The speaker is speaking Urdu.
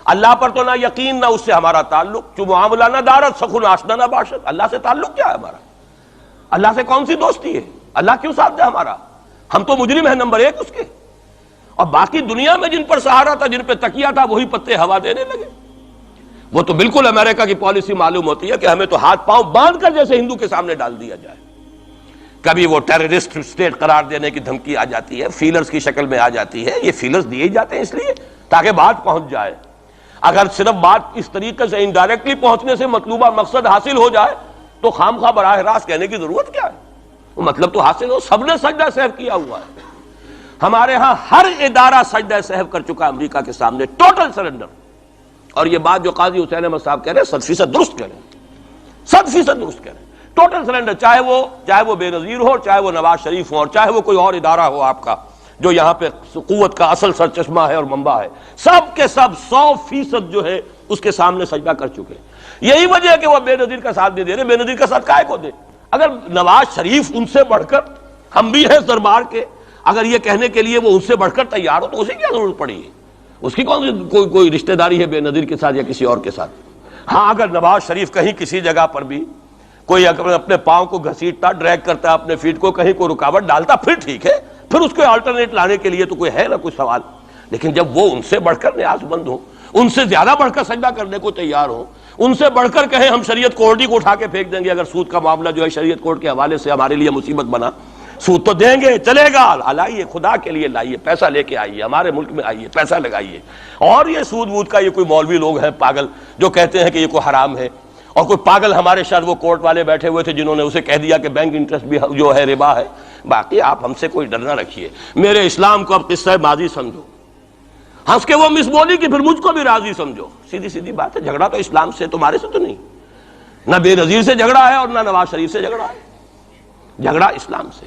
اللہ پر تو نہ یقین نہ اس سے ہمارا تعلق، جو معاملہ نہ دارت سخن آشنا نہ باشد۔ اللہ سے تعلق کیا ہے ہمارا؟ اللہ سے کون سی دوستی ہے؟ اللہ کیوں ساتھ دے ہمارا؟ ہم تو مجرم ہیں نمبر 1 اس کے، اور باقی دنیا میں جن پر سہارا تھا، جن پہ تکیہ تھا، وہی پتے ہوا دینے لگے۔ وہ تو بالکل امریکہ کی پالیسی معلوم ہوتی ہے کہ ہمیں تو ہاتھ پاؤں باندھ کر جیسے ہندو کے سامنے ڈال دیا جائے۔ کبھی وہ ٹیررسٹ اسٹیٹ قرار دینے کی دھمکی آ جاتی ہے، فیلرز کی شکل میں آ جاتی ہے۔ یہ فیلرز دیے جاتے ہیں اس لیے تاکہ بات پہنچ جائے۔ اگر صرف بات اس طریقے سے انڈائریکٹلی پہنچنے سے مطلوبہ مقصد حاصل ہو جائے تو خام خواہ براہ راست کہنے کی ضرورت کیا ہے؟ وہ مطلب تو حاصل ہو۔ سب نے سجدہ سہو کیا ہوا ہے، ہمارے ہاں ہر ادارہ سجدہ سہو کر چکا امریکہ کے سامنے، ٹوٹل سرنڈر۔ اور یہ بات جو قاضی حسین احمد صاحب کہہ رہے ہیں 100% درست کہہ رہے ہیں، 100% درست کہہ رہے ہیں۔ ٹوٹل سرنڈر، چاہے وہ بے نظیر ہو، چاہے وہ نواز شریف ہو، اور چاہے وہ کوئی اور ادارہ ہو آپ کا جو یہاں پہ قوت کا اصل سرچشمہ ہے اور منبع ہے، سب کے سب 100% جو ہے اس کے سامنے سجدہ کر چکے ہیں۔ یہی وجہ ہے کہ وہ بے نظیر کا ساتھ نہیں دے رہے۔ بے نظیر کا ساتھ کائے کو دے؟ اگر نواز شریف ان سے بڑھ کر، ہم بھی ہیں دربار کے، اگر یہ کہنے کے لیے وہ ان سے بڑھ کر تیار ہو تو اسے کیا ضرورت پڑی ہے؟ اس کی کون سی کوئی رشتہ داری ہے بے نظیر کے ساتھ یا کسی اور کے ساتھ؟ ہاں، اگر نواز شریف کہیں کسی جگہ پر بھی کوئی اپنے پاؤں کو گھسیٹتا، ڈریگ کرتا اپنے فیٹ کو، کہیں کوئی رکاوٹ ڈالتا، پھر ٹھیک ہے، پھر اس کو آلٹرنیٹ لانے کے لیے تو کوئی ہے نہ کوئی سوال۔ لیکن جب وہ ان سے بڑھ کر نیاز مند ہوں، ان سے زیادہ بڑھ کر سجدہ کرنے کو تیار ہوں، ان سے بڑھ کر کہیں ہم شریعت کورٹ ہی کو اٹھا کے پھینک دیں گے اگر سود کا معاملہ جو ہے شریعت کورٹ کے حوالے سے ہمارے لیے مصیبت بنا، سود تو دیں گے، چلے گا، لائیے، خدا کے لیے لائیے، پیسہ لے کے آئیے، ہمارے ملک میں آئیے، پیسہ لگائیے۔ اور یہ سود وود کا یہ کوئی مولوی لوگ ہیں پاگل جو کہتے ہیں کہ یہ کوئی حرام ہے، اور کوئی پاگل ہمارے شاید وہ کورٹ والے بیٹھے ہوئے تھے جنہوں نے اسے کہہ دیا کہ بینک انٹرسٹ بھی جو ہے ربا ہے۔ باقی آپ ہم سے کوئی ڈر نہ رکھیے، میرے اسلام کو اب قصہ ماضی سمجھو، ہنس کے وہ مس بولی کہ پھر مجھ کو بھی راضی سمجھو۔ سیدھی بات ہے، جھگڑا تو اسلام سے تمہارے سے تو نہیں، نہ بے نظیر سے جھگڑا ہے اور نہ نواز شریف سے جھگڑا ہے، جھگڑا اسلام سے۔